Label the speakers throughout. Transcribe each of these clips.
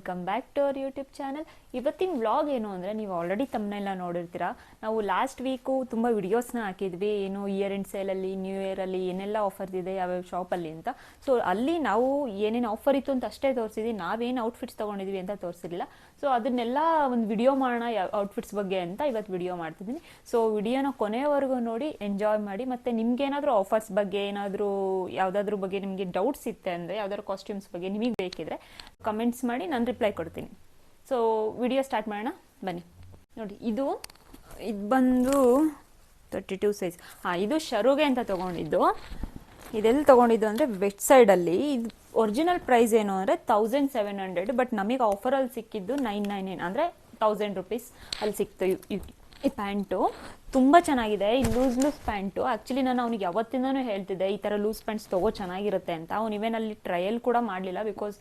Speaker 1: Welcome back to our YouTube channel. ಇವತ್ತಿನ vlog ಏನು ಅಂದರೆ, ನೀವು ಆಲ್ರೆಡಿ ತಮ್ಮನೆಲ್ಲ ನೋಡಿರ್ತೀರಾ. ನಾವು ಲಾಸ್ಟ್ ವೀಕು ತುಂಬ ವಿಡಿಯೋಸ್ನ ಹಾಕಿದ್ವಿ, ಏನು ಇಯರ್ ಎಂಡ್ ಸೇಲಲ್ಲಿ, ನ್ಯೂ ಇಯರಲ್ಲಿ ಏನೆಲ್ಲ ಆಫರ್ಸ್ ಇದೆ ಯಾವ್ಯಾವ ಶಾಪಲ್ಲಿ ಅಂತ. ಸೊ ಅಲ್ಲಿ ನಾವು ಏನೇನು ಆಫರ್ ಇತ್ತು ಅಂತ ಅಷ್ಟೇ ತೋರಿಸಿದ್ವಿ, ನಾವೇನು ಔಟ್ಫಿಟ್ಸ್ ತೊಗೊಂಡಿದ್ವಿ ಅಂತ ತೋರಿಸಿರಲಿಲ್ಲ. ಸೊ ಅದನ್ನೆಲ್ಲ ಒಂದು ವಿಡಿಯೋ ಮಾಡೋಣ ಔಟ್ಫಿಟ್ಸ್ ಬಗ್ಗೆ ಅಂತ ಇವತ್ತು ವಿಡಿಯೋ ಮಾಡ್ತಿದ್ದೀನಿ. ಸೊ ವಿಡಿಯೋನ ಕೊನೆಯವರೆಗೂ ನೋಡಿ, ಎಂಜಾಯ್ ಮಾಡಿ. ಮತ್ತು ನಿಮ್ಗೇನಾದರೂ ಆಫರ್ಸ್ ಬಗ್ಗೆ ಏನಾದರೂ ಯಾವುದಾದ್ರೂ ಬಗ್ಗೆ ನಿಮಗೆ ಡೌಟ್ಸ್ ಇತ್ತೆ ಅಂದರೆ, ಯಾವ್ದಾದ್ರು ಕಾಸ್ಟ್ಯೂಮ್ಸ್ ಬಗ್ಗೆ ನಿಮಗೆ ಬೇಕಿದ್ರೆ ಕಮೆಂಟ್ಸ್ ಮಾಡಿ, ನಾನು ರಿಪ್ಲೈ ಕೊಡ್ತೀನಿ. ಸೊ ವಿಡಿಯೋ ಸ್ಟಾರ್ಟ್ ಮಾಡೋಣ ಬನ್ನಿ. ನೋಡಿ, ಇದು ಬಂದು 32 ಸೈಜ್. ಇದು ಶರುಗೆ ಅಂತ ತೊಗೊಂಡಿದ್ದು. ಇದೆಲ್ಲಿ ತೊಗೊಂಡಿದ್ದು ಅಂದರೆ ವೆಬ್ಸೈಡಲ್ಲಿ. ಇದು ಒರಿಜಿನಲ್ ಪ್ರೈಸ್ ಏನು ಅಂದರೆ 1700, ಬಟ್ ನಮಗೆ ಆಫರಲ್ಲಿ ಸಿಕ್ಕಿದ್ದು 999 ಅಂದರೆ 1000 ರೂಪೀಸ್ ಅಲ್ಲಿ ಸಿಕ್ತು. ಈ ಪ್ಯಾಂಟು ತುಂಬ ಚೆನ್ನಾಗಿದೆ. ಈ ಲೂಸ್ ಪ್ಯಾಂಟು. ಆ್ಯಕ್ಚುಲಿ ನಾನು ಅವ್ನಿಗೆ ಯಾವತ್ತಿಂದನೂ ಹೇಳ್ತಿದ್ದೆ ಈ ಥರ ಲೂಸ್ ಪ್ಯಾಂಟ್ಸ್ ತೊಗೋ, ಚೆನ್ನಾಗಿರುತ್ತೆ ಅಂತ. ಅವ್ನು ಇವೇನಲ್ಲಿ ಟ್ರಯಲ್ ಕೂಡ ಮಾಡಲಿಲ್ಲ, ಬಿಕಾಸ್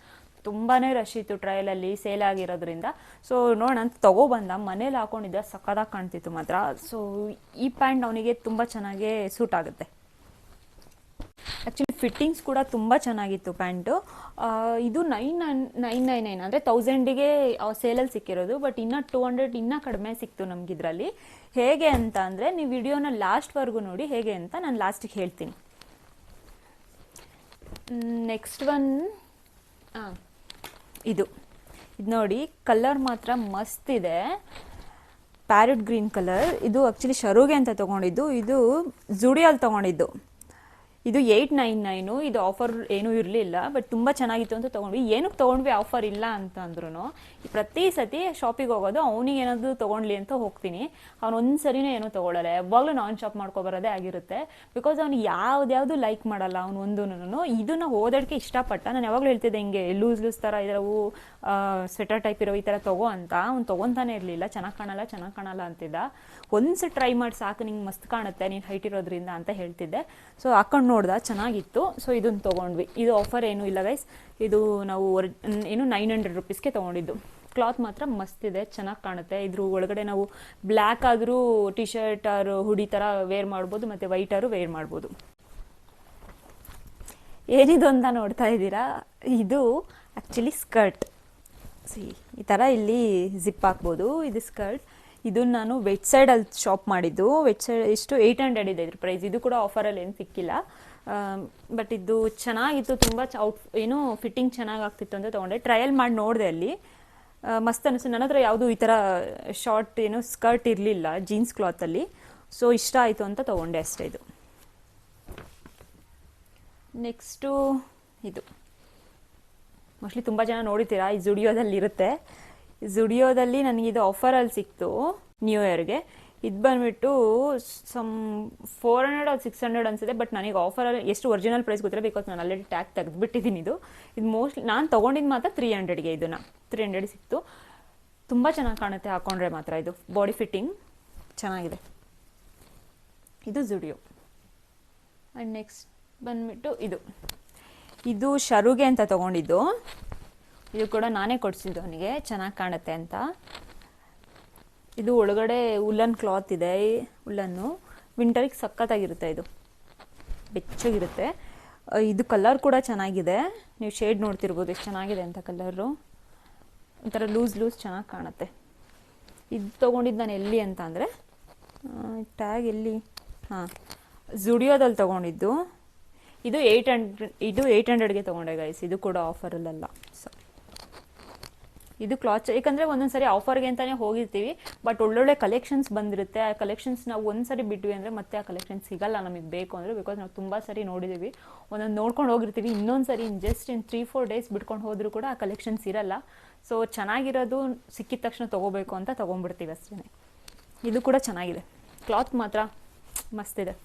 Speaker 1: ತುಂಬಾ ರಶ್ ಇತ್ತು ಟ್ರಯಲಲ್ಲಿ, ಸೇಲ್ ಆಗಿರೋದ್ರಿಂದ. ಸೊ ನೋಡೋಣ ಅಂತ ತೊಗೊಬಂದ, ಮನೇಲಿ ಹಾಕೊಂಡಿದ್ದ, ಸಕ್ಕತ್ತಾಗಿ ಕಾಣ್ತಿತ್ತು ಮಾತ್ರ. ಸೊ ಈ ಪ್ಯಾಂಟ್ ಅವನಿಗೆ ತುಂಬ ಚೆನ್ನಾಗೇ ಸೂಟ್ ಆಗುತ್ತೆ. ಆ್ಯಕ್ಚುಲಿ ಫಿಟ್ಟಿಂಗ್ಸ್ ಕೂಡ ತುಂಬ ಚೆನ್ನಾಗಿತ್ತು ಪ್ಯಾಂಟು. ಇದು 999 ಅಂದರೆ 1000ಗೆ ಸೇಲಲ್ಲಿ ಸಿಕ್ಕಿರೋದು, ಬಟ್ ಇನ್ನೂ 200 ಇನ್ನೂ ಕಡಿಮೆ ಸಿಕ್ತು ನಮಗಿದ್ರಲ್ಲಿ. ಹೇಗೆ ಅಂತ ಅಂದರೆ, ನೀವು ವಿಡಿಯೋನ ಲಾಸ್ಟ್ವರೆಗೂ ನೋಡಿ, ಹೇಗೆ ಅಂತ ನಾನು ಲಾಸ್ಟಿಗೆ ಹೇಳ್ತೀನಿ. ನೆಕ್ಸ್ಟ್ ಒನ್ ಇದು ನೋಡಿ, ಕಲರ್ ಮಾತ್ರ ಮಸ್ತ್ ಇದೆ, ಪ್ಯಾರೆಟ್ ಗ್ರೀನ್ ಕಲರ್. ಇದು ಆ್ಯಕ್ಚುಲಿ ಶರುಗೆ ಅಂತ ತೊಗೊಂಡಿದ್ದು, ಇದು ಜುಡಿಯೋಲ್ಲಿ ತೊಗೊಂಡಿದ್ದು. ಇದು 899. ಇದು ಆಫರ್ ಏನೂ ಇರಲಿಲ್ಲ, ಬಟ್ ತುಂಬ ಚೆನ್ನಾಗಿತ್ತು ಅಂತ ತೊಗೊಂಡ್ವಿ. ಏನಕ್ಕೆ ತೊಗೊಂಡ್ವಿ ಆಫರ್ ಇಲ್ಲ ಅಂತ ಅಂದ್ರೂ, ಪ್ರತಿ ಸತಿ ಶಾಪಿಗೆ ಹೋಗೋದು ಅವನಿಗೆ ಏನಾದರೂ ತೊಗೊಂಡ್ಲಿ ಅಂತ ಹೋಗ್ತೀನಿ. ಅವ್ನು ಒಂದು ಸರಿನೇ ಏನೂ ತೊಗೊಳ್ಳಲ್ಲ, ಯಾವಾಗಲೂ ನಾನ್ ಶಾಪ್ ಮಾಡ್ಕೊಬರೋದೇ ಆಗಿರುತ್ತೆ. ಬಿಕಾಸ್ ಅವ್ನು ಯಾವ್ದು ಲೈಕ್ ಮಾಡಲ್ಲ ಅವನು ಒಂದೂ. ಇದನ್ನು ಓದೋದಕ್ಕೆ ಇಷ್ಟಪಟ್ಟ. ನಾನು ಯಾವಾಗಲೂ ಹೇಳ್ತಿದ್ದೆ ಹಿಂಗೆ ಲೂಸ್ ಥರ ಇರೋವು, ಸ್ವೆಟರ್ ಟೈಪ್ ಇರೋ ಈ ಥರ ತೊಗೋ ಅಂತ. ಅವ್ನು ತೊಗೊತಾನೆ ಇರಲಿಲ್ಲ. ಚೆನ್ನಾಗಿ ಕಾಣಲ್ಲ ಅಂತಿದ್ದ. ಒಂದ್ಸತಿ ಟ್ರೈ ಮಾಡಿ ಸಾಕು, ನಿಂಗೆ ಮಸ್ತ್ ಕಾಣುತ್ತೆ ನೀನು ಹೈಟ್ ಇರೋದ್ರಿಂದ ಅಂತ ಹೇಳ್ತಿದ್ದೆ. ಸೊ ಹಾಕೊಂಡು ನೋಡ್ದೆ, ಚೆನ್ನಾಗಿತ್ತು. ಸೊ ಇದನ್ನು ತೊಗೊಂಡ್ವಿ. ಇದು ಆಫರ್ ಏನೂ ಇಲ್ಲ ಗೈಸ್. ಇದು ನಾವು ಏನು 900 ರೂಪೀಸ್ಗೆ ತೊಗೊಂಡಿದ್ದು. ಕ್ಲಾತ್ ಮಾತ್ರ ಮಸ್ತ್ ಇದೆ, ಚೆನ್ನಾಗಿ ಕಾಣುತ್ತೆ. ಇದ್ರ ಒಳಗಡೆ ನಾವು ಬ್ಲ್ಯಾಕ್ ಆದರೂ ಟಿ ಶರ್ಟ್ ಆರು ಹುಡಿ ಥರ ವೇರ್ ಮಾಡ್ಬೋದು, ಮತ್ತು ವೈಟ್ ಆರು ವೇರ್ ಮಾಡ್ಬೋದು. ಏನಿದು ಅಂತ ನೋಡ್ತಾ ಇದ್ದೀರಾ, ಇದು ಆ್ಯಕ್ಚುಲಿ ಸ್ಕರ್ಟ್. ಈ ಥರ ಇಲ್ಲಿ ಜಿಪ್ ಹಾಕ್ಬೋದು. ಇದು ಸ್ಕರ್ಟ್. ಇದನ್ನು ನಾನು ವೆಬ್ಸೈಡಲ್ಲಿ ಶಾಪ್ ಮಾಡಿದ್ದು. ವೆಬ್ಸೈಡ್ ಎಷ್ಟು 800 ಇದೆ ಇದ್ರ ಪ್ರೈಸ್. ಇದು ಕೂಡ ಆಫರಲ್ಲಿ ಏನು ಸಿಕ್ಕಿಲ್ಲ, ಬಟ್ ಇದು ಚೆನ್ನಾಗಿತ್ತು. ತುಂಬ ಏನೋ ಫಿಟ್ಟಿಂಗ್ ಚೆನ್ನಾಗಿ ಆಗ್ತಿತ್ತು ಅಂತ ತೊಗೊಂಡೆ. ಟ್ರಯಲ್ ಮಾಡಿ ನೋಡಿದೆ ಅಲ್ಲಿ, ಮಸ್ತ್ ಅನಿಸ್ತು. ನನ್ನ ಹತ್ರ ಯಾವುದು ಈ ಥರ ಶಾರ್ಟ್ ಏನು ಸ್ಕರ್ಟ್ ಇರಲಿಲ್ಲ ಜೀನ್ಸ್ ಕ್ಲಾತಲ್ಲಿ. ಸೊ ಇಷ್ಟ ಆಯಿತು ಅಂತ ತೊಗೊಂಡೆ ಅಷ್ಟೇ. ಇದು ನೆಕ್ಸ್ಟು ಇದು ಮೋಸ್ಟ್ಲಿ ತುಂಬ ಜನ ನೋಡಿದ್ದೀರಾ, ಈ ಜುಡಿಯೋದಲ್ಲಿ ಇರುತ್ತೆ. ಜುಡಿಯೋದಲ್ಲಿ ನನಗಿದು ಆಫರಲ್ಲಿ ಸಿಕ್ತು ನ್ಯೂ ಇಯರ್ಗೆ. ಇದು ಬಂದುಬಿಟ್ಟು ಸಮ್ 400 or 600 ಅನಿಸಿದೆ, ಬಟ್ ನನಗೆ ಆಫರಲ್ಲಿ ಎಷ್ಟು ಒರಿಜಿನಲ್ ಪ್ರೈಸ್ ಗೊತ್ತಿಲ್ಲ, ಬಿಕಾಸ್ ನಾನು ಆಲ್ರೆಡಿ ಟ್ಯಾಗ್ ತೆಗೆದುಬಿಟ್ಟಿದ್ದೀನಿ. ಇದು ಮೋಸ್ಟ್ಲಿ ನಾನು ತೊಗೊಂಡಿದ್ದು ಮಾತ್ರ 300ಗೆ. ಇದನ್ನು 300 ಸಿಕ್ತು. ತುಂಬ ಚೆನ್ನಾಗಿ ಕಾಣುತ್ತೆ ಹಾಕೊಂಡ್ರೆ ಮಾತ್ರ. ಇದು ಬಾಡಿ ಫಿಟ್ಟಿಂಗ್ ಚೆನ್ನಾಗಿದೆ. ಇದು ಜುಡಿಯೋ. ಆ್ಯಂಡ್ ನೆಕ್ಸ್ಟ್ ಬಂದುಬಿಟ್ಟು ಇದು ಶರುಗೆ ಅಂತ ತೊಗೊಂಡಿದ್ದು. ಇದು ಕೂಡ ನಾನೇ ಕೊಡಿಸಿದ್ದು ಅವನಿಗೆ, ಚೆನ್ನಾಗಿ ಕಾಣುತ್ತೆ ಅಂತ. ಇದು ಒಳಗಡೆ ಉಲ್ಲನ್ ಕ್ಲಾತ್ ಇದೆ. ಉಲ್ಲನ್ನು ವಿಂಟರಿಗೆ ಸಖತ್ತಾಗಿರುತ್ತೆ, ಇದು ಬೆಚ್ಚಗಿರುತ್ತೆ. ಇದು ಕಲರ್ ಕೂಡ ಚೆನ್ನಾಗಿದೆ. ನೀವು ಶೇಡ್ ನೋಡ್ತಿರ್ಬೋದು ಎಷ್ಟು ಚೆನ್ನಾಗಿದೆ ಅಂತ. ಕಲರು ಒಂಥರ ಲೂಸ್ ಚೆನ್ನಾಗಿ ಕಾಣುತ್ತೆ. ಇದು ತೊಗೊಂಡಿದ್ದು ನಾನು ಎಲ್ಲಿ ಅಂತ ಅಂದರೆ, ಟ್ಯಾಗ್ ಎಲ್ಲಿ, ಜುಡಿಯೋದಲ್ಲಿ ತೊಗೊಂಡಿದ್ದು. ಇದು 800ಗೆ ತೊಗೊಂಡೆ ಗೈಸ್. ಇದು ಕೂಡ ಆಫರಲ್ಲ. ಸೊ ಇದು ಕ್ಲಾತ್, ಯಾಕಂದರೆ ಒಂದೊಂದ್ಸರಿ ಆಫರ್ಗೆ ಅಂತಲೇ ಹೋಗಿರ್ತೀವಿ, ಬಟ್ ಒಳ್ಳೊಳ್ಳೆ ಕಲೆಕ್ಷನ್ಸ್ ಬಂದಿರುತ್ತೆ. ಆ ಕಲೆಕ್ಷನ್ಸ್ ನಾವು ಒಂದ್ಸರಿ ಬಿಟ್ವಿ ಅಂದರೆ ಮತ್ತೆ ಆ ಕಲೆಕ್ಷನ್ಸ್ ಸಿಗಲ್ಲ ನಮಗೆ ಬೇಕು ಅಂದರೆ, ಬಿಕಾಸ್ ನಾವು ತುಂಬ ಸರಿ ನೋಡಿದ್ದೀವಿ, ಒಂದೊಂದು ನೋಡ್ಕೊಂಡು ಹೋಗಿರ್ತೀವಿ. ಇನ್ನೊಂದು ಸರಿ ಜಸ್ಟ್ 3-4 ಡೇಸ್ ಬಿಟ್ಕೊಂಡು ಹೋದರೂ ಕೂಡ ಆ ಕಲೆಕ್ಷನ್ಸ್ ಇರಲ್ಲ. ಸೊ ಚೆನ್ನಾಗಿರೋದು ಸಿಕ್ಕಿದ ತಕ್ಷಣ ತೊಗೋಬೇಕು ಅಂತ ತೊಗೊಂಡ್ಬಿಡ್ತೀವಿ ಅಷ್ಟೇ. ಇದು ಕೂಡ ಚೆನ್ನಾಗಿದೆ, ಕ್ಲಾತ್ ಮಾತ್ರ ಮಸ್ತಿದೆ.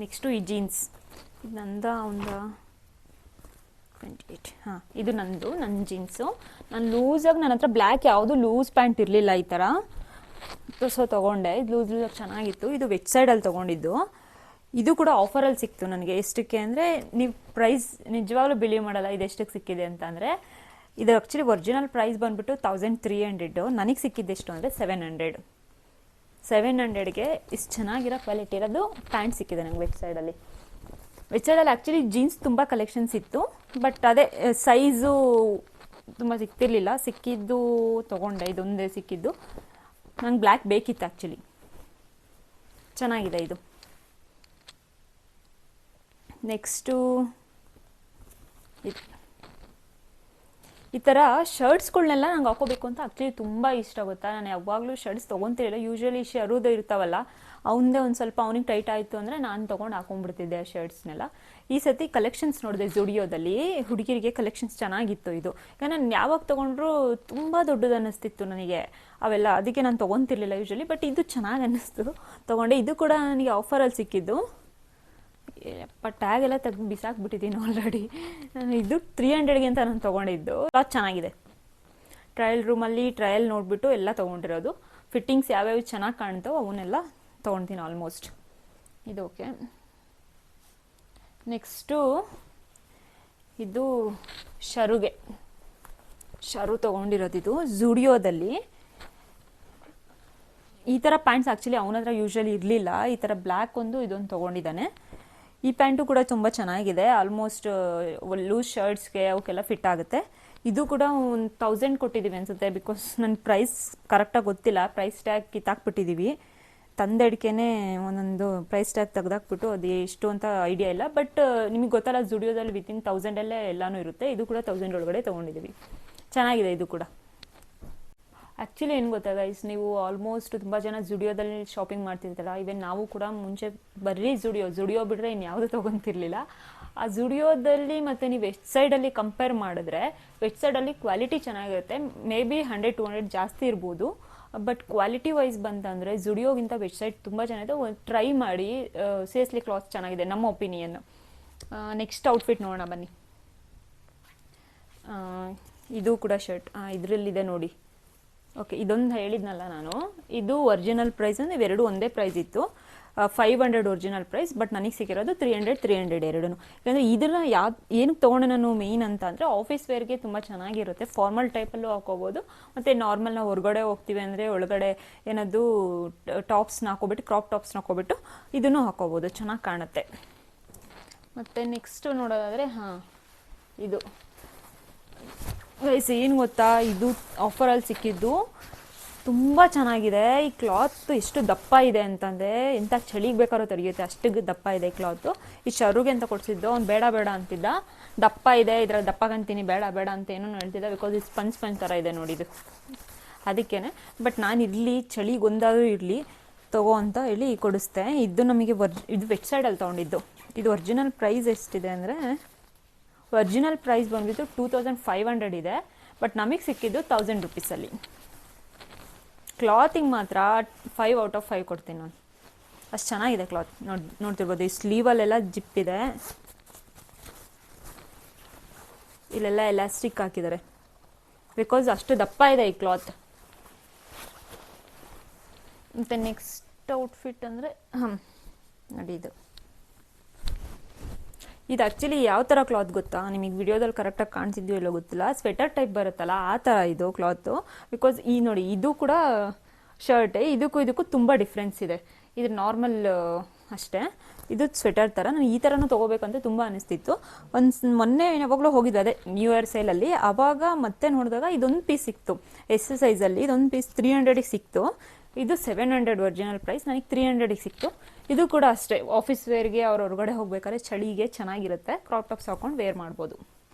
Speaker 1: ನೆಕ್ಸ್ಟು ಈ ಜೀನ್ಸ್. ಇದು ಒಂದು 28. ಇದು ನನ್ನ ಜೀನ್ಸು. ನಾನು ಲೂಸಾಗಿ, ನನ್ನ ಹತ್ರ ಬ್ಲ್ಯಾಕ್ ಯಾವುದು ಲೂಸ್ ಪ್ಯಾಂಟ್ ಇರಲಿಲ್ಲ ಈ ಥರ. ಸೊ ತೊಗೊಂಡೆ. ಇದು ಲೂಸಾಗಿ ಚೆನ್ನಾಗಿತ್ತು. ಇದು ವೆಬ್ಸೈಡಲ್ಲಿ ತೊಗೊಂಡಿದ್ದು. ಇದು ಕೂಡ ಆಫರಲ್ಲಿ ಸಿಕ್ತು ನನಗೆ. ಎಷ್ಟಕ್ಕೆ ಅಂದರೆ, ನೀವು ಪ್ರೈಸ್ ನಿಜವಾಗ್ಲೂ ಬಿಲೀವ್ ಮಾಡಲ್ಲ ಇದು ಎಷ್ಟಕ್ಕೆ ಸಿಕ್ಕಿದೆ ಅಂತ. ಅಂದರೆ ಇದು ಆ್ಯಕ್ಚುಲಿ ಒರಿಜಿನಲ್ ಪ್ರೈಸ್ ಬಂದುಬಿಟ್ಟು 1300. ನನಗೆ ಸಿಕ್ಕಿದ್ದೆಷ್ಟು ಅಂದರೆ 700ಗೆ ಇಷ್ಟು ಚೆನ್ನಾಗಿರೋ ಕ್ವಾಲಿಟಿ ಇರೋದು ಪ್ಯಾಂಟ್ ಸಿಕ್ಕಿದೆ ನಂಗೆ ವೆಬ್ಸೈಡಲ್ಲಿ. ವೆಚ್ ಸೈಡಲ್ಲಿ ಆ್ಯಕ್ಚುಲಿ ಜೀನ್ಸ್ ತುಂಬ ಕಲೆಕ್ಷನ್ಸ್ ಇತ್ತು, ಬಟ್ ಅದೇ ಸೈಜು ತುಂಬ ಸಿಗ್ತಿರ್ಲಿಲ್ಲ. ಸಿಕ್ಕಿದ್ದು ತೊಗೊಂಡೆ, ಇದೊಂದೇ ಸಿಕ್ಕಿದ್ದು. ನಂಗೆ ಬ್ಲ್ಯಾಕ್ ಬೇಕಿತ್ತು ಆ್ಯಕ್ಚುಲಿ. ಚೆನ್ನಾಗಿದೆ ಇದು. ನೆಕ್ಸ್ಟು ಈ ಥರ ಶರ್ಟ್ಸ್ಗಳನ್ನೆಲ್ಲ ನಂಗೆ ಹಾಕೋಬೇಕು ಅಂತ ಆ್ಯಕ್ಚುಲಿ ತುಂಬ ಇಷ್ಟ ಗೊತ್ತಾ. ನಾನು ಯಾವಾಗಲೂ ಶರ್ಟ್ಸ್ ತೊಗೊತಿರಲಿಲ್ಲ. ಯೂಶ್ವಲಿ ಶರುದು ಇರ್ತಾವಲ್ಲ, ಅವನದೇ ಒಂದು ಸ್ವಲ್ಪ ಅವನಿಗೆ ಟೈಟ್ ಆಯಿತು ಅಂದರೆ ನಾನು ತೊಗೊಂಡು ಹಾಕೊಂಡ್ಬಿಡ್ತಿದ್ದೆ ಆ ಶರ್ಟ್ಸ್ನೆಲ್ಲ. ಈ ಸತಿ ಕಲೆಕ್ಷನ್ಸ್ ನೋಡಿದೆ ಜುಡಿಯೋದಲ್ಲಿ, ಹುಡುಗಿರಿಗೆ ಕಲೆಕ್ಷನ್ಸ್ ಚೆನ್ನಾಗಿತ್ತು ಇದು. ಈಗ ನಾನು ಯಾವಾಗ ತೊಗೊಂಡ್ರೂ ತುಂಬ ದೊಡ್ಡದು ಅನ್ನಿಸ್ತಿತ್ತು ನನಗೆ ಅವೆಲ್ಲ, ಅದಕ್ಕೆ ನಾನು ತೊಗೊತಿರ್ಲಿಲ್ಲ ಯೂಶ್ವಲಿ. ಬಟ್ ಇದು ಚೆನ್ನಾಗಿ ಅನ್ನಿಸ್ತು, ತೊಗೊಂಡೆ. ಇದು ಕೂಡ ನನಗೆ ಆಫರಲ್ಲಿ ಸಿಕ್ಕಿದ್ದು. ಟ್ಯಾಗ್ ಎಲ್ಲ ತೆಗೆದು ಬಿಸಾಕ್ಬಿಟ್ಟಿದ್ದೀನಿ ಆಲ್ರೆಡಿ. ನಾನು ಇದು 300ಗೆ ಅಂತ ನಾನು ತೊಗೊಂಡಿದ್ದು. ಕ್ಲಾತ್ ಚೆನ್ನಾಗಿದೆ. ಟ್ರಯಲ್ ರೂಮಲ್ಲಿ ಟ್ರಯಲ್ ನೋಡಿಬಿಟ್ಟು ಎಲ್ಲ ತೊಗೊಂಡಿರೋದು. ಫಿಟ್ಟಿಂಗ್ಸ್ ಯಾವ್ಯಾವ ಚೆನ್ನಾಗಿ ಕಾಣ್ತಾವೋ ಅವನ್ನೆಲ್ಲ ತೊಗೊಳ್ತೀನಿ ಆಲ್ಮೋಸ್ಟ್. ಇದು ಓಕೆ. ನೆಕ್ಸ್ಟು ಇದು ಶರು ತೊಗೊಂಡಿರೋದಿದು ಜುಡಿಯೋದಲ್ಲಿ. ಈ ಥರ ಪ್ಯಾಂಟ್ಸ್ ಆ್ಯಕ್ಚುಲಿ ಅವನ ಹತ್ರ ಯೂಶ್ವಲಿ ಇರಲಿಲ್ಲ. ಈ ಥರ ಬ್ಲ್ಯಾಕ್ ಒಂದು ಇದೊಂದು ತೊಗೊಂಡಿದ್ದಾನೆ. ಈ ಪ್ಯಾಂಟು ಕೂಡ ತುಂಬ ಚೆನ್ನಾಗಿದೆ. ಆಲ್ಮೋಸ್ಟ್ ಲೂಸ್ ಶರ್ಟ್ಸ್ಗೆ ಅವಕ್ಕೆಲ್ಲ ಫಿಟ್ ಆಗುತ್ತೆ. ಇದು ಕೂಡ ಒಂದು 1000 ಕೊಟ್ಟಿದ್ದೀವಿ ಅನಿಸುತ್ತೆ, ಬಿಕಾಸ್ ನನ್ನ ಪ್ರೈಸ್ ಕರೆಕ್ಟಾಗಿ ಗೊತ್ತಿಲ್ಲ. Price tag ಕಿತ್ತಾಕ್ಬಿಟ್ಟಿದ್ದೀವಿ. ತಂದೆಡ್ಕೆನೆ ಒಂದೊಂದು ಪ್ರೈಸ್ ಟ್ಯಾಗ್ ತೆಗೆದಾಕ್ಬಿಟ್ಟು ಅದು ಎಷ್ಟು ಅಂತ ಐಡಿಯಾ ಇಲ್ಲ. ಬಟ್ ನಿಮಗೆ ಗೊತ್ತಲ್ಲ, ಜುಡಿಯೋದಲ್ಲಿ ವಿತಿನ್ 1000 ಎಲ್ಲನೂ ಇರುತ್ತೆ. ಇದು ಕೂಡ 1000 ಒಳಗಡೆ ತೊಗೊಂಡಿದ್ದೀವಿ. ಚೆನ್ನಾಗಿದೆ ಇದು ಕೂಡ. ಆ್ಯಕ್ಚುಲಿ ಏನು ಗೊತ್ತಾ ಗೈಸ್, ನೀವು ಆಲ್ಮೋಸ್ಟ್ ತುಂಬ ಜನ ಜುಡಿಯೋದಲ್ಲಿ ಶಾಪಿಂಗ್ ಮಾಡ್ತಿರ್ತಾರ. ಈವನ್ ನಾವು ಕೂಡ ಮುಂಚೆ ಬರೀ ಜುಡಿಯೋ ಬಿಟ್ಟರೆ ಇನ್ಯಾವುದು ತೊಗೊತಿರ್ಲಿಲ್ಲ. ಆ ಜುಡಿಯೋದಲ್ಲಿ ಮತ್ತು ನೀವು ವೆಚ್ ಸೈಡಲ್ಲಿ ಕಂಪೇರ್ ಮಾಡಿದ್ರೆ ವೆಚ್ ಸೈಡಲ್ಲಿ ಕ್ವಾಲಿಟಿ ಚೆನ್ನಾಗಿರುತ್ತೆ. ಮೇ ಬಿ 100-200 ಜಾಸ್ತಿ ಇರ್ಬೋದು, ಬಟ್ ಕ್ವಾಲಿಟಿ ವೈಸ್ ಬಂತಂದರೆ ಜುಡಿಯೋಗಿಂತ ವೆಚ್ ಸೈಡ್ ತುಂಬ ಚೆನ್ನಾಗಿದೆ. ಟ್ರೈ ಮಾಡಿ, ಸೀರಿಯಸ್ಲಿ ಕ್ಲಾತ್ ಚೆನ್ನಾಗಿದೆ ನಮ್ಮ ಒಪಿನಿಯನ್. ನೆಕ್ಸ್ಟ್ ಔಟ್ಫಿಟ್ ನೋಡೋಣ ಬನ್ನಿ. ಇದು ಕೂಡ ಶರ್ಟ್ ಇದರಲ್ಲಿದೆ ನೋಡಿ. ಓಕೆ, ಇದೊಂದು ಹೇಳಿದ್ನಲ್ಲ ನಾನು, ಇದು ಒರಿಜಿನಲ್ ಪ್ರೈಸ್ ಅಂದರೆ ಇವೆರಡು ಒಂದೇ ಪ್ರೈಸ್ ಇತ್ತು. 500 ಒರಿಜಿನಲ್ ಪ್ರೈಸ್, ಬಟ್ ನನಗೆ ಸಿಕ್ಕಿರೋದು 300 ಎರಡೂ. ಯಾಕಂದರೆ ಇದನ್ನ ಏನಕ್ಕೆ ತೊಗೊಂಡೆ ನಾನು ಮೇಯ್ನ್ ಅಂತ ಅಂದರೆ, ಆಫೀಸ್ ವೇರ್ಗೆ ತುಂಬ ಚೆನ್ನಾಗಿರುತ್ತೆ. ಫಾರ್ಮಲ್ ಟೈಪಲ್ಲೂ ಹಾಕೋಬೋದು, ಮತ್ತು ನಾರ್ಮಲ್ ನಾವು ಹೊರಗಡೆ ಹೋಗ್ತೀವಿ ಅಂದರೆ ಒಳಗಡೆ ಏನಾದರೂ ಟಾಪ್ಸ್ನ ಹಾಕೋಬಿಟ್ಟು, ಕ್ರಾಪ್ ಟಾಪ್ಸ್ನ ಹಾಕೋಬಿಟ್ಟು ಇದನ್ನು ಹಾಕೋಬೋದು, ಚೆನ್ನಾಗಿ ಕಾಣುತ್ತೆ. ಮತ್ತು ನೆಕ್ಸ್ಟು ನೋಡೋದಾದರೆ ಇದು ಗೈಸ್ ಏನು ಗೊತ್ತಾ, ಇದು ಆಫರಲ್ಲಿ ಸಿಕ್ಕಿದ್ದು ತುಂಬ ಚೆನ್ನಾಗಿದೆ. ಈ ಕ್ಲಾತ್ ಎಷ್ಟು ದಪ್ಪ ಇದೆ ಅಂತಂದರೆ ಎಂಥ ಚಳಿಗೆ ಬೇಕಾದ್ರೂ ತೆರೆಯುತ್ತೆ, ಅಷ್ಟು ದಪ್ಪ ಇದೆ ಕ್ಲಾತು. ಈ ಶರುಗೆ ಅಂತ ಕೊಡಿಸಿದ್ದು, ಅವ್ನು ಬೇಡ ಅಂತಿದ್ದ. ದಪ್ಪ ಇದೆ, ಇದ್ರಲ್ಲಿ ದಪ್ಪಗಂತೀನಿ, ಬೇಡ ಅಂತ ಏನೋ ಹೇಳ್ತಿದ್ದ. ಬಿಕಾಸ್ ಇದು ಸ್ಪಂಜ್ ಥರ ಇದೆ ನೋಡಿದು, ಅದಕ್ಕೇ. ಬಟ್ ನಾನು ಇರಲಿ ಚಳಿಗೊಂದಾದರೂ ಇರಲಿ ತಗೋ ಅಂತ ಹೇಳಿ ಕೊಡಿಸ್ದೆ. ಇದು ನಮಗೆ ಇದು ವೆಚ್ ಸೈಡಲ್ಲಿ ತೊಗೊಂಡಿದ್ದು. ಇದು ಒರಿಜಿನಲ್ ಪ್ರೈಸ್ ಎಷ್ಟಿದೆ ಅಂದರೆ, ಒರಿಜಿನಲ್ ಪ್ರೈಸ್ ಬಂದುಬಿಟ್ಟು 2500 ಇದೆ, ಬಟ್ ನಮಗೆ ಸಿಕ್ಕಿದ್ದು 1000 ರುಪೀಸಲ್ಲಿ. ಕ್ಲಾತಿಂಗ್ ಮಾತ್ರ 5 ಔಟ್ ಆಫ್ 5 ಕೊಡ್ತೀನಿ ನಾನು. ಅಷ್ಟು ಚೆನ್ನಾಗಿದೆ ಕ್ಲಾತ್. ನೋಡ್ತಿರ್ಬೋದು, ಈ ಸ್ಲೀವಲ್ಲೆಲ್ಲ ಜಿಪ್ ಇದೆ, ಇಲ್ಲೆಲ್ಲ ಎಲಾಸ್ಟಿಕ್ ಹಾಕಿದ್ದಾರೆ, ಬಿಕಾಸ್ ಅಷ್ಟು ದಪ್ಪ ಇದೆ ಈ ಕ್ಲಾತ್. ಮತ್ತು ನೆಕ್ಸ್ಟ್ ಔಟ್ಫಿಟ್ ಅಂದರೆ ನೋಡಿ ಇದು ಆ್ಯಕ್ಚುಲಿ ಯಾವ ಥರ ಕ್ಲಾತ್ ಗೊತ್ತಾ, ನಿಮಗೆ ವಿಡಿಯೋದಲ್ಲಿ ಕರೆಕ್ಟಾಗಿ ಕಾಣಿಸಿದ್ಯೋ ಇಲ್ಲೋ ಗೊತ್ತಿಲ್ಲ. ಸ್ವೆಟರ್ ಟೈಪ್ ಬರುತ್ತಲ್ಲ ಆ ಥರ ಇದು ಕ್ಲಾತು. ಬಿಕಾಸ್ ಈ ನೋಡಿ, ಇದು ಕೂಡ ಶರ್ಟೇ, ಇದಕ್ಕೂ ತುಂಬ ಡಿಫ್ರೆನ್ಸ್ ಇದೆ. ಇದು ನಾರ್ಮಲ್ ಅಷ್ಟೇ, ಇದು ಸ್ವೆಟರ್ ಥರ. ನಾನು ಈ ಥರನೂ ತೊಗೋಬೇಕಂತ ತುಂಬ ಅನಿಸ್ತಿತ್ತು. ಮೊನ್ನೆ ಯಾವಾಗಲೂ ಹೋಗಿದ್ದೆ, ಅದೇ ನ್ಯೂ ಇಯರ್ ಸೇಲಲ್ಲಿ. ಆವಾಗ ಮತ್ತೆ ನೋಡಿದಾಗ ಇದೊಂದು ಪೀಸ್ ಸಿಕ್ತು ಎಸ್ ಸೈಜಲ್ಲಿ. ಇದೊಂದು ಪೀಸ್ 300ಗೆ ಸಿಕ್ತು. ಇದು 700 ಒರಿಜಿನಲ್ ಪ್ರೈಸ್, ನನಗೆ 300ಗೆ ಸಿಕ್ತು. ಇದು ಕೂಡ ಅಷ್ಟೇ, ಆಫೀಸ್ ವೇರ್ಗೆ ಅವ್ರ ಹೊರಗಡೆ ಹೋಗ್ಬೇಕಾದ್ರೆ ಚಳಿಗೆ ಚೆನ್ನಾಗಿರುತ್ತೆ. ಕ್ರಾಪ್ ಟಾಪ್ಸ್ ಹಾಕೊಂಡು ವೇರ್ ಮಾಡ್ಬೋದು,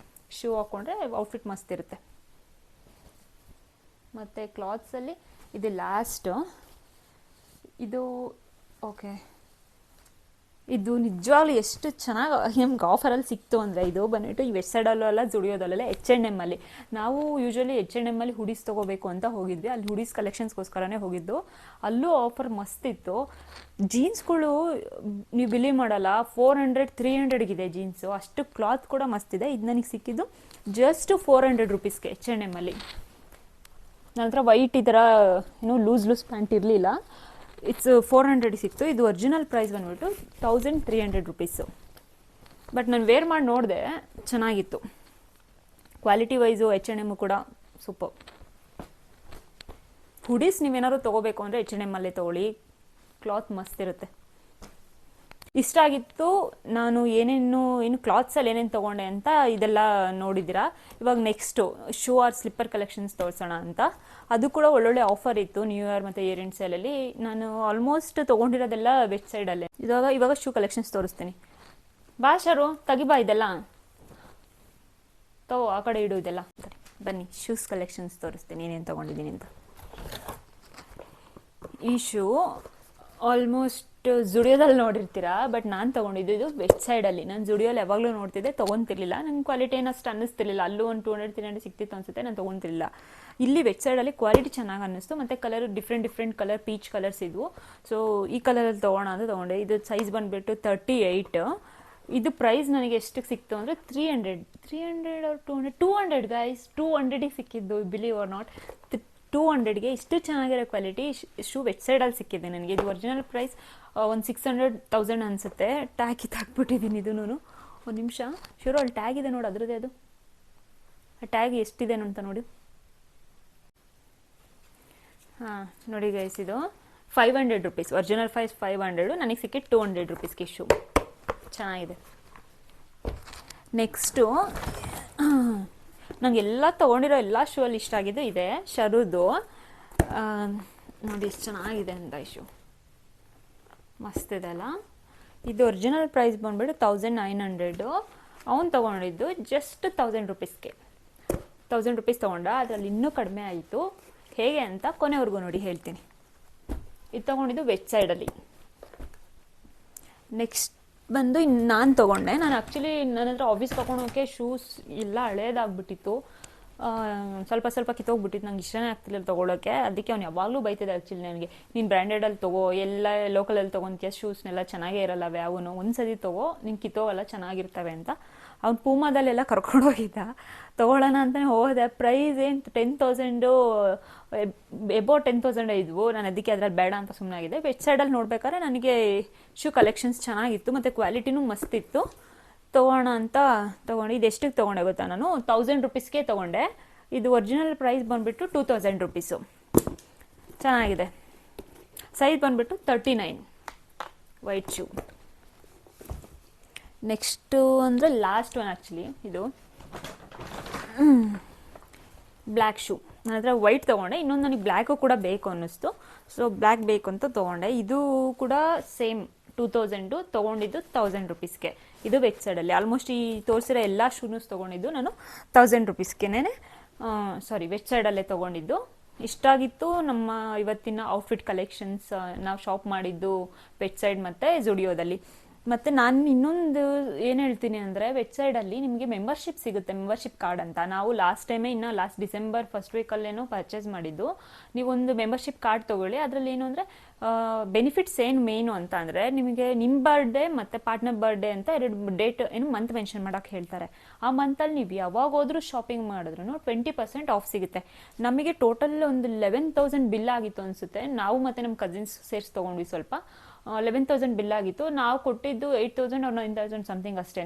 Speaker 1: ಶೂ ಹಾಕ್ಕೊಂಡ್ರೆ ಔಟ್ಫಿಟ್ ಮಸ್ತ್ ಇರುತ್ತೆ. ಮತ್ತು ಕ್ಲಾತ್ಸಲ್ಲಿ ಇದು ಲಾಸ್ಟು. ಇದು ಓಕೆ, ಇದು ನಿಜವಾಗ್ಲೂ ಎಷ್ಟು ಚೆನ್ನಾಗಿ ನಮ್ಗೆ ಆಫರಲ್ಲಿ ಸಿಕ್ತು ಅಂದರೆ, ಇದು ಬಂದ್ಬಿಟ್ಟು ಈ ವೆಚ್ ಸೈಡಲ್ಲೂ ಅಲ್ಲ ಜುಡಿಯೋದಲ್ಲ, H&M ಅಲ್ಲಿ. ನಾವು ಯೂಶ್ವಲಿ H&M ಅಲ್ಲಿ ಹುಡೀಸ್ ತೊಗೋಬೇಕು ಅಂತ ಹೋಗಿದ್ವಿ. ಅಲ್ಲಿ ಹುಡೀಸ್ ಕಲೆಕ್ಷನ್ಸ್ಗೋಸ್ಕರನೇ ಹೋಗಿದ್ದು. ಅಲ್ಲೂ ಆಫರ್ ಮಸ್ತ್ ಇತ್ತು. ಜೀನ್ಸ್ಗಳು ನೀವು ಬಿಲೀವ್ ಮಾಡಲ್ಲ, 400-300ಗಿದೆ ಜೀನ್ಸು. ಅಷ್ಟು ಕ್ಲಾತ್ ಕೂಡ ಮಸ್ತಿದೆ. ಇದು ನನಗೆ ಸಿಕ್ಕಿದ್ದು ಜಸ್ಟ್ 400 ರುಪೀಸ್ಗೆ H&M ಅಲ್ಲಿ. ನನ್ನ ಹತ್ರ ವೈಟ್ ಈ ಥರ ಏನೋ ಲೂಸ್ ಪ್ಯಾಂಟ್ ಇರಲಿಲ್ಲ. ಇಟ್ಸ್ 400 ಸಿಕ್ತು. ಇದು ಒರಿಜಿನಲ್ ಪ್ರೈಸ್ ಬಂದ್ಬಿಟ್ಟು 1300 ರುಪೀಸು. ಬಟ್ ನಾನು ವೇರ್ ಮಾಡಿ ನೋಡಿದೆ, ಚೆನ್ನಾಗಿತ್ತು. ಕ್ವಾಲಿಟಿ ವೈಸು H&M ಕೂಡ ಸೂಪರ್. ಹುಡೀಸ್ ನೀವೇನಾದ್ರು ತೊಗೋಬೇಕು ಅಂದರೆ H&M ಅಲ್ಲೇ ತೊಗೊಳ್ಳಿ, ಕ್ಲಾತ್ ಮಸ್ತ್ ಇರುತ್ತೆ. ಇಷ್ಟ ಆಗಿತ್ತು. ನಾನು ಏನು ಕ್ಲಾತ್ಸಲ್ಲಿ ಏನೇನು ತೊಗೊಂಡೆ ಅಂತ ಇದೆಲ್ಲ ನೋಡಿದ್ದೀರಾ. ಇವಾಗ next shoe or slipper collections ತೋರಿಸೋಣ ಅಂತ. ಅದು ಕೂಡ ಒಳ್ಳೊಳ್ಳೆ ಆಫರ್ ಇತ್ತು ನ್ಯೂ ಇಯರ್ ಮತ್ತು ಇಯರ್ ಎಂಡ್ ಸೇಲಲ್ಲಿ. ನಾನು ಆಲ್ಮೋಸ್ಟ್ ತೊಗೊಂಡಿರೋದೆಲ್ಲ ವೆಬ್ ಸೈಡಲ್ಲೇ. ಇವಾಗ ಶೂ ಕಲೆಕ್ಷನ್ಸ್ ತೋರಿಸ್ತೀನಿ. ಬಾ ಶರು, ತೆಗಿಬಾ ಇದೆಲ್ಲ, ತಗೋ ಆ ಕಡೆ ಇಡು ಇದೆಲ್ಲ. ಬನ್ನಿ ಶೂಸ್ ಕಲೆಕ್ಷನ್ಸ್ ತೋರಿಸ್ತೀನಿ ಏನೇನು ತೊಗೊಂಡಿದ್ದೀನಿ ಅಂತ. ಈ ಶೂ ಆಲ್ಮೋಸ್ಟ್ ಜುಡಿಯೋದಲ್ಲಿ ನೋಡಿರ್ತೀರಾ, ಬಟ್ ನಾನು ತೊಗೊಂಡಿದ್ದು ಇದು ವೆಬ್ ಸೈಡಲ್ಲಿ. ನಾನು ಜುಡಿಯೋಲ್ಲಿ ಯಾವಾಗಲೂ ನೋಡ್ತಿದ್ದೆ, ತೊಗೊತಿರ್ಲಿಲ್ಲ. ನನ್ನ ಕ್ವಾಲಿಟಿ ಏನು ಅಷ್ಟು ಅನ್ನಿಸ್ತಿರ್ಲಿಲ್ಲ. ಅಲ್ಲೂ ಒಂದು 200-300 ಸಿಕ್ತಿತ್ತು ಅನಿಸುತ್ತೆ, ನಾನು ತೊಗೊತಿರ್ಲಿಲ್ಲ. ಇಲ್ಲಿ ವೆಬ್ ಸೈಡಲ್ಲಿ ಕ್ವಾಲಿಟಿ ಚೆನ್ನಾಗಿ ಅನ್ನಿಸ್ತು, ಮತ್ತು colour different colour, peach colours ಇದ್ವು. ಸೊ ಈ ಕಲರಲ್ಲಿ ತೊಗೋಣ ಅಂತ ತೊಗೊಂಡೆ. ಇದು ಸೈಜ್ ಬಂದುಬಿಟ್ಟು 38. ಇದು ಪ್ರೈಸ್ ನನಗೆ ಎಷ್ಟಕ್ಕೆ ಸಿಕ್ತು ಅಂದರೆ 300 ಆರ್ 200 ಗೈಸ್, 200ಗೆ ಸಿಕ್ಕಿದ್ದು. ಬಿಲೀವ್ ಆರ್ ನಾಟ್, 200ಗೆ ಇಷ್ಟು ಚೆನ್ನಾಗಿರೋ ಕ್ವಾಲಿಟಿ ಶೂ ವೆಬ್ ಸೈಡಲ್ಲಿ ಸಿಕ್ಕಿದೆ ನನಗೆ. ಇದು ಒರಿಜಿನಲ್ ಪ್ರೈಸ್ ಒಂದು 600-1000 ಅನಿಸುತ್ತೆ. ಟ್ಯಾಗ್ ಕಿತ್ತಾಕ್ಬಿಟ್ಟಿದ್ದೀನಿ ಇದೂ. ಒಂದು ನಿಮಿಷ, ಶೂರು ಅಲ್ಲಿ ಟ್ಯಾಗ್ ಇದೆ ನೋಡಿ, ಅದರದ್ದೇ ಅದು. ಆ ಟ್ಯಾಗ್ ಎಷ್ಟಿದೆ ಅಂತ ನೋಡಿ. ಹಾಂ ನೋಡಿ ಗೈಸ್, ಇದು 500 ರುಪೀಸ್. ಒರಿಜಿನಲ್ ಪ್ರೈಸ್ 500, ನನಗೆ ಸಿಕ್ಕಿದ್ದು 200 ರುಪೀಸ್ಗೆ ಶೂ. ಚೆನ್ನಾಗಿದೆ. ನೆಕ್ಸ್ಟು ನನಗೆಲ್ಲ ತೊಗೊಂಡಿರೋ ಎಲ್ಲ ಶೂ ಅಲ್ಲಿ ಇಷ್ಟ ಆಗಿದ್ದು ಇದೆ ಶರುದು. ನೋಡಿ ಎಷ್ಟು ಚೆನ್ನಾಗಿದೆ ಅಂತ ಈ ಶೂ, ಮಸ್ತ್ ಇದೆ ಅಲ್ಲ. ಇದು ಒರಿಜಿನಲ್ ಪ್ರೈಸ್ ಬಂದ್ಬಿಟ್ಟು 1900. ಅವ್ನು ತೊಗೊಂಡಿದ್ದು ಜಸ್ಟ್ 1000 ರುಪೀಸ್ಗೆ. 1000 ರುಪೀಸ್ ತೊಗೊಂಡ, ಅದರಲ್ಲಿ ಇನ್ನೂ ಕಡಿಮೆ ಆಯಿತು. ಹೇಗೆ ಅಂತ ಕೊನೆವರೆಗೂ ನೋಡಿ ಹೇಳ್ತೀನಿ. ಇದು ತೊಗೊಂಡಿದ್ದು ವೆಬ್ ಸೈಡಲ್ಲಿ. ನೆಕ್ಸ್ಟ್ ಬಂದು ನಾನು ತೊಗೊಂಡೆ. ನಾನು ಆ್ಯಕ್ಚುಲಿ ನನ್ನ ಹತ್ರ ಆಫೀಸ್ಗೆ ಹಾಕೊಂಡೋಕೆ ಶೂಸ್ ಎಲ್ಲ ಹಳೇದಾಗ್ಬಿಟ್ಟಿತ್ತು, ಸ್ವಲ್ಪ ಕಿತ್ತೋಗ್ಬಿಟ್ಟಿತ್ತು. ನಂಗೆ ಇಷ್ಟನೇ ಆಗ್ತಿಲ್ಲ ತೊಗೊಳೋಕ್ಕೆ. ಅದಕ್ಕೆ ಅವ್ನು ಯಾವಾಗಲೂ ಬೈತಿದ್ದೆ ಆ್ಯಕ್ಚುಲಿ ನನಗೆ, ನೀನು ಬ್ರ್ಯಾಂಡೆಡಲ್ಲಿ ತೊಗೋ, ಎಲ್ಲ ಲೋಕಲಲ್ಲಿ ತೊಗೊತೀಯ ಶೂಸ್ನೆಲ್ಲ ಚೆನ್ನಾಗೇ ಇರಲ್ಲ ಯಾವನು, ಒಂದು ಸತಿ ತೊಗೋ, ನಿಂಗೆ ಕಿತ್ತೋಗಲ್ಲ, ಚೆನ್ನಾಗಿರ್ತವೆ ಅಂತ. ಅವ್ನು ಪೂಮಾದಲ್ಲೆಲ್ಲ ಕರ್ಕೊಂಡೋಗಿದ್ದ. ತೊಗೊಳ್ಳೋಣ ಅಂತಲೇ ಹೋದೆ. ಪ್ರೈಸ್ ಏನು 10,000 ಎಬೋ 10,000 ಇದ್ವು. ನಾನು ಅದಕ್ಕೆ ಅದ್ರಲ್ಲಿ ಬೇಡ ಅಂತ ಸುಮ್ಮನೆ ಆಗಿದೆ. ವೆಬ್ ಸೈಡಲ್ಲಿ ನೋಡ್ಬೇಕಾದ್ರೆ ನನಗೆ ಶೂ ಕಲೆಕ್ಷನ್ಸ್ ಚೆನ್ನಾಗಿತ್ತು ಮತ್ತು ಕ್ವಾಲಿಟಿನೂ ಮಸ್ತಿತ್ತು. ತೊಗೋಣ ಅಂತ ತೊಗೊಂಡು, ಇದು ಎಷ್ಟಕ್ಕೆ ತೊಗೊಂಡೆ ಗೊತ್ತಾ, ನಾನು 1000 ರುಪೀಸ್ಗೆ ತೊಗೊಂಡೆ. ಇದು ಒರಿಜಿನಲ್ ಪ್ರೈಸ್ ಬಂದುಬಿಟ್ಟು 2000 ರುಪೀಸು. ಚೆನ್ನಾಗಿದೆ. ಸೈಜ್ ಬಂದುಬಿಟ್ಟು 39, ವೈಟ್ ಶೂ. ನೆಕ್ಸ್ಟು ಅಂದರೆ ಲಾಸ್ಟ್ ಒನ್ ಆ್ಯಕ್ಚುಲಿ, ಇದು ಬ್ಲ್ಯಾಕ್ ಶೂ. ನನ್ನ ಹತ್ರ ವೈಟ್ ತೊಗೊಂಡೆ, ಇನ್ನೊಂದು ನನಗೆ ಬ್ಲ್ಯಾಕು ಕೂಡ ಬೇಕು ಅನ್ನಿಸ್ತು. ಸೊ ಬ್ಲ್ಯಾಕ್ ಬೇಕು ಅಂತ ತೊಗೊಂಡೆ. ಇದು ಕೂಡ ಸೇಮ್ 2000, ತೊಗೊಂಡಿದ್ದು 1000 ರುಪೀಸ್ಗೆ. ಇದು ವೆಬ್ ಸೈಡಲ್ಲಿ. ಆಲ್ಮೋಸ್ಟ್ ಈ ತೋರಿಸಿರೋ ಎಲ್ಲ ಶೂನೂಸ್ ತೊಗೊಂಡಿದ್ದು ನಾನು 1000 ರುಪೀಸ್ಗೆನೇ, ವೆಬ್ ಸೈಡಲ್ಲೇ ತೊಗೊಂಡಿದ್ದು. ಇಷ್ಟ ಆಗಿತ್ತು ನಮ್ಮ ಇವತ್ತಿನ ಔಟ್ಫಿಟ್ ಕಲೆಕ್ಷನ್ಸ್. ನಾವು ಶಾಪ್ ಮಾಡಿದ್ದು ವೆಬ್ ಸೈಡ್ ಮತ್ತು ಜುಡಿಯೋದಲ್ಲಿ. ಮತ್ತು ನಾನು ಇನ್ನೊಂದು ಏನು ಹೇಳ್ತೀನಿ ಅಂದರೆ, ವೆಬ್ ಸೈಡಲ್ಲಿ ನಿಮಗೆ ಮೆಂಬರ್ಶಿಪ್ ಸಿಗುತ್ತೆ, ಮೆಂಬರ್ಶಿಪ್ ಕಾರ್ಡ್ ಅಂತ. ನಾವು ಲಾಸ್ಟ್ ಡಿಸೆಂಬರ್ ಫಸ್ಟ್ ವೀಕಲ್ಲೇನೋ ಪರ್ಚೇಸ್ ಮಾಡಿದ್ದು. ನೀವೊಂದು ಮೆಂಬರ್ಶಿಪ್ ಕಾರ್ಡ್ ತೊಗೊಳ್ಳಿ. ಅದರಲ್ಲಿ ಏನು ಅಂದರೆ ಬೆನಿಫಿಟ್ಸ್ ಏನು ಮೇನು ಅಂತ ಅಂದರೆ, ನಿಮಗೆ ನಿಮ್ಮ ಬರ್ಡೇ ಮತ್ತು ಪಾರ್ಟ್ನರ್ ಬರ್ಡೇ ಅಂತ 2 ಡೇಟ್ ಮಂತ್ ಮೆನ್ಷನ್ ಮಾಡೋಕ್ಕೆ ಹೇಳ್ತಾರೆ. ಆ ಮಂತಲ್ಲಿ ನೀವು ಯಾವಾಗ ಹೋದ್ರೂ ಶಾಪಿಂಗ್ ಮಾಡಿದ್ರು 20% ಆಫ್ ಸಿಗುತ್ತೆ. ನಮಗೆ ಟೋಟಲ್ ಒಂದು 11,000 ಬಿಲ್ ಆಗಿತ್ತು ಅನಿಸುತ್ತೆ. ನಾವು ಮತ್ತು ನಮ್ಮ ಕಸಿನ್ಸ್ ಸೇರಿಸಿ ತೊಗೊಂಡ್ವಿ. ಸ್ವಲ್ಪ 11,000 ಬಿಲ್ ಆಗಿತ್ತು. ನಾವು ಕೊಟ್ಟಿದ್ದು 8,000 or 9,000 ಸಮಥಿಂಗ್ ಅಷ್ಟೇ.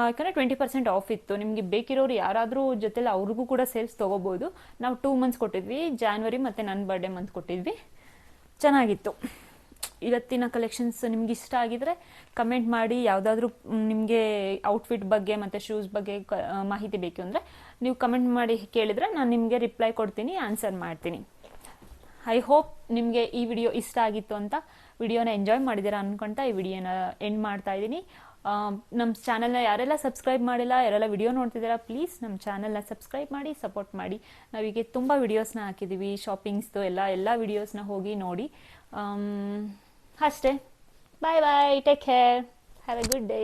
Speaker 1: ಯಾಕಂದರೆ 20% ಆಫ್ ಇತ್ತು. ನಿಮಗೆ ಬೇಕಿರೋರು ಯಾರಾದರೂ ಜೊತೆಲಿ ಅವ್ರಿಗೂ ಕೂಡ ಸೇಲ್ಸ್ ತೊಗೋಬೋದು. ನಾವು 2 ಮಂತ್ಸ್ ಕೊಟ್ಟಿದ್ವಿ, ಜಾನ್ವರಿ ಮತ್ತು ನನ್ನ ಬರ್ಡೇ ಮಂತ್ ಕೊಟ್ಟಿದ್ವಿ. ಚೆನ್ನಾಗಿತ್ತು. ಇವತ್ತಿನ ಕಲೆಕ್ಷನ್ಸ್ ನಿಮ್ಗೆ ಇಷ್ಟ ಆಗಿದ್ರೆ ಕಮೆಂಟ್ ಮಾಡಿ. ಯಾವುದಾದ್ರೂ ನಿಮಗೆ ಔಟ್ಫಿಟ್ ಬಗ್ಗೆ ಮತ್ತು ಶೂಸ್ ಬಗ್ಗೆ ಮಾಹಿತಿ ಬೇಕು ಅಂದರೆ ನೀವು ಕಮೆಂಟ್ ಮಾಡಿ ಕೇಳಿದರೆ ನಾನು ನಿಮಗೆ ರಿಪ್ಲೈ ಕೊಡ್ತೀನಿ, ಆನ್ಸರ್ ಮಾಡ್ತೀನಿ. ಐ ಹೋಪ್ ನಿಮಗೆ ಈ ವಿಡಿಯೋ ಇಷ್ಟ ಆಗಿತ್ತು ಅಂತ. ವಿಡಿಯೋನ ಎಂಜಾಯ್ ಮಾಡಿದ್ದೀರಾ ಅಂದ್ಕೊಳ್ತಾ ಈ ವಿಡಿಯೋನ ಎಂಡ್ ಮಾಡ್ತಾ ಇದ್ದೀನಿ. ನಮ್ಮ ಚಾನಲ್ನ ಯಾರೆಲ್ಲ ಸಬ್ಸ್ಕ್ರೈಬ್ ಮಾಡಿಲ್ಲ, ಯಾರೆಲ್ಲ ವಿಡಿಯೋ ನೋಡ್ತಿದ್ದೀರಾ, ಪ್ಲೀಸ್ ನಮ್ಮ ಚಾನಲ್ನ ಸಬ್ಸ್ಕ್ರೈಬ್ ಮಾಡಿ, ಸಪೋರ್ಟ್ ಮಾಡಿ. ನಾವೀಗ ತುಂಬ ವಿಡಿಯೋಸ್ನ ಹಾಕಿದ್ದೀವಿ, ಶಾಪಿಂಗ್ಸ್ದು ಎಲ್ಲ ವಿಡಿಯೋಸ್ನ ಹೋಗಿ ನೋಡಿ. ಅಷ್ಟೇ. Bye bye, take care, have a good day.